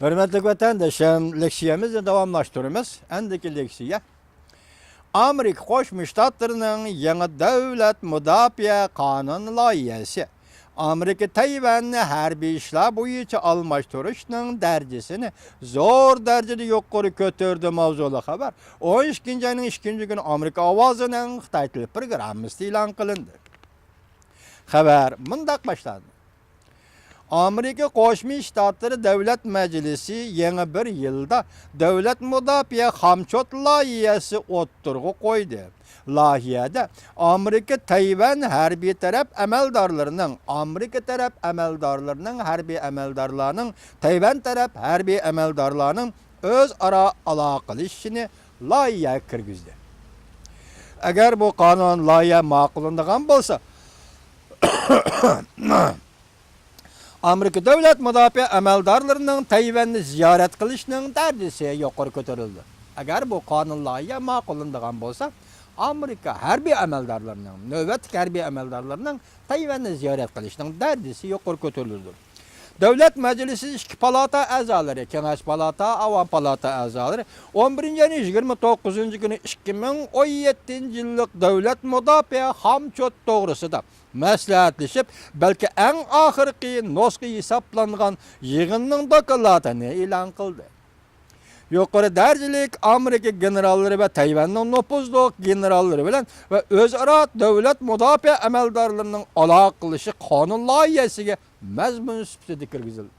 Hürmetli vatandaşım, leksiyemizi davamlaştırıyoruz. Endeki leksiye. Amerika Qo'shma Shtatlarining yangi davlat mudofaa qonun loyihasi Amerika Tayvanni harbiy ishlar bo'yicha almashtirishning darajasini zo'r darajada yuqori ko'tardi mavzuli xabar. 12-ayning 2-kuni Amerika ovozining Xitoy tili programmasi e'lon qilindi. Xabar mundaq boshlandi. Amerika Qo'shma Shtatlari Davlat Majlisi yangi bir yilda davlat mudofaa hamchot loyihasi o'ttirg'i qo'ydi. Loyihada Amerika Tayvan harbiy taraf amaldorlarining harbiy amaldorlarining Tayvan taraf harbiy amaldorlarining o'zaro aloqalashishini loyihaga kirgizdi. Agar bu qonun loyiha ma'qullangan bo'lsa, Amerika davlat mudofaa amaldorlarining Tayvanni ziyorat qilishining darajasi yuqori ko'tarildi. Agar bu qonun loyiha ma'qullangan bo'lsa, Amerika harbiy amaldorlarining, navbatdagi harbiy amaldorlarining Tayvanni ziyorat qilishining darajasi yuqori ko'tarildi. Davlat Majlisi ikki palata a'zolari, Kengash palata, Avam palata a'zolari 11-29-kuni 2017-yillik davlat mudofaa hamchot to'g'risida maslahatlashib, balki eng oxirgi nusxa hisoblangan yig'inning dokladini e'lon qildi. Yuqori darajalik Amerika generallari va Tayvanning nufuzli generallari bilan va o'zaro davlat mudofaa amaldorlarining aloqalashi qonun loyihasiga mazmun sifatida kirgizildi.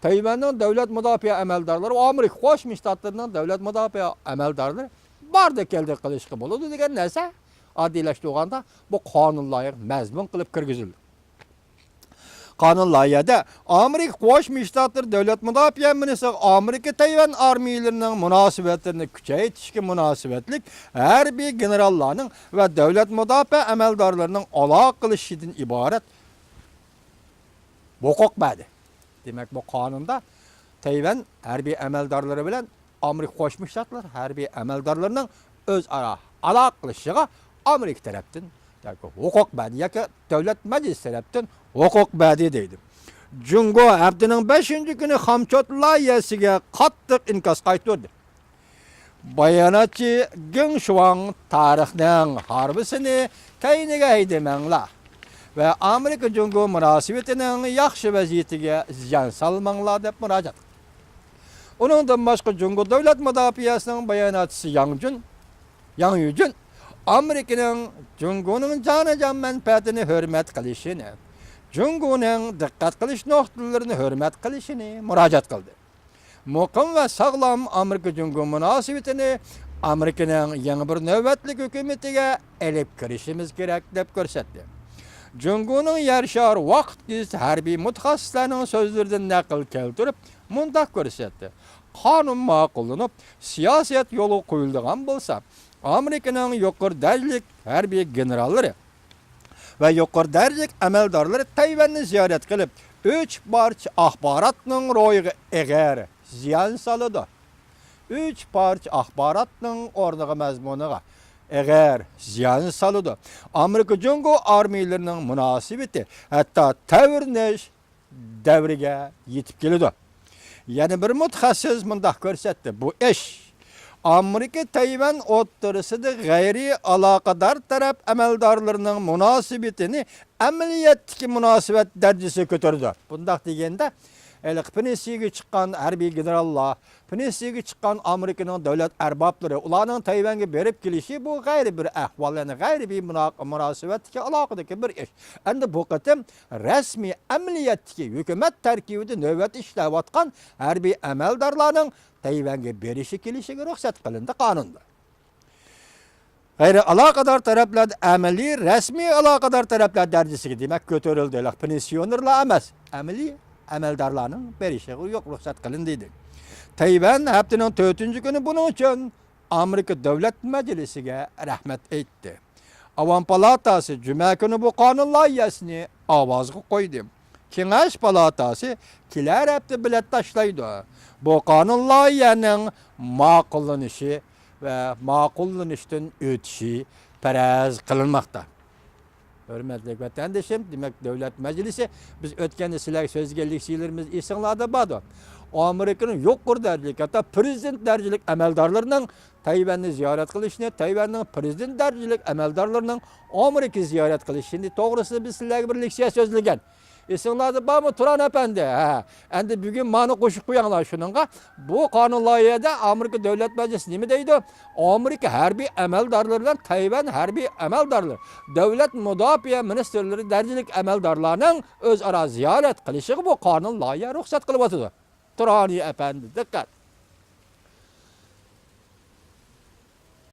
Tayvanning davlat mudofaa amaldorlari va Amerika Qo'shma Shtatlarining davlat mudofaa amaldorlari barda keldi qilishga bo'ladi degan narsa oddiylashtirganda bu qonun loyiha mazmun qilib kirgizildi. Qonun loyihada Amerika Qo'shma Shtatlari davlat mudofaa ministri Amerika Tayvan armiyalarining munosabatlarini kuchaytirishga munosabatlik harbiy generallarning va davlat mudofaa amaldorlarining aloqa qilishidan iborat huquq berdi. Demak, bu qonunda Tayvan harbiy amaldorlari bilan Amerika Qo'shma Shtatlari harbiy amaldorlarining o'zaro aloqa qilishiga Amerika tarafdan huquq berdi yoki davlat majlisi tarafdan huquq berdi deydi. Jungo haftaning 5-kuni hamchot loyihasiga qattiq inkas qaytardi. Bayonotchi Geng Shuang tarixning harbisini kayniga haydamanglar va Amerika Jungo munosabatining yaxshi vaziyatiga ziyon solmanglar deb murojaat qildi. Uningdan boshqa Jungo davlat mudofaasining bayonotchisi Yang Yujun Amerikaning Jungoning jonajon manfaatini hurmat qilishini, Jungoning diqqat qilish nuqtalarini hurmat qilishini murojaat qildi. Muqim va sog'lom Amerika Jungo munosabatini Amerikaning yangi bir navbatlik hukumatiga elib kirishimiz kerak deb ko'rsatdi. Jungoning yarshar vaqtgiz harbiy mutaxassislarning so'zlaridan naql keltirib, mundaq ko'rsatdi. Qonun ma'qullanib, siyosat yo'li qo'yilgan bo'lsa, Amerikaning yuqori darajalik harbiy generallari va yuqori darajalik amaldorlari Tayvanni ziyorat qilib, 3 parcha axborotning ro'yiga egar ziyon soladi. 3 parcha axborotning o'rniga mazmuniga egar ziyon soladi. Amerika Jungo armiyalarining munosabati hatto tavrnish davriga yetib keladi. Yana bir mutaxassis mundaq ko'rsatdi. Bu ish Amerika Tayvan o'rtasida g'ayri aloqador taraf amaldorlarining munosabatini amaliyotdagi munosabat darajasiga ko'tardi. Bundaq deganda, Pinesiga chiqqan harbiy generallar, Pinesiga chiqqan Amerikaning davlat arboblari, ularning Tayvanga berib kelishi bu g'ayri bir ahvol, ya'ni g'ayri bir munosabatga aloqadagi bir ish. Endi bu qatim rasmiy amaliyotdagi hukumat tarkibida navbat ishlayotgan harbiy amaldorlarning Tayvanga berishi kelishiga ruxsat qilindi qonunda. G'ayri aloqador taraflar amaliy, rasmiy aloqador taraflar darajasiga demak ko'tarildi. Pensionerlar emas, amaliy amaldorlarning berishiga ruxsat qilindi dedi. Tayvan haftaning 4-kuni buning uchun Amerika Davlat Majlisiga rahmat aytdi. Avam palatasi juma kuni bu qonun loyihasini ovozga qo'ydi. Kengash palatasi kelar hafta bilat tashlaydi. Bu qonun loyihaning ma'qullanishi va ma'qullanishdan o'tishi faraz qilinmoqda. Hürmetli vatandaşım, demek Devlet Meclisi biz ötkende sizler sözgellik şeylerimiz esinglarda badu. Amerika'nın yuqori darajalik, hatta prezident darajalik amaldorlarining Tayvanni ziyorat qilishini, Tayvanning prezident darajalik amaldorlarining Amerika ziyorat qilishini to'g'risida biz sizlarga bir leksiya so'zlagan. Esinglarda bormi Turan efendi? Endi bugun mani qo'shib qo'yinglar shuningga. Bu qonun loyihasida Amerika Davlat Majlisi nima deydi? Amerika harbiy amaldorlari bilan Tayvan harbiy amaldorlari, davlat mudofaa ministrlari darajalik amaldorlarning o'zaro ziyorat qilishiga bu qonun loyiha ruxsat qilib o'tadi. Turani efendi, diqqat.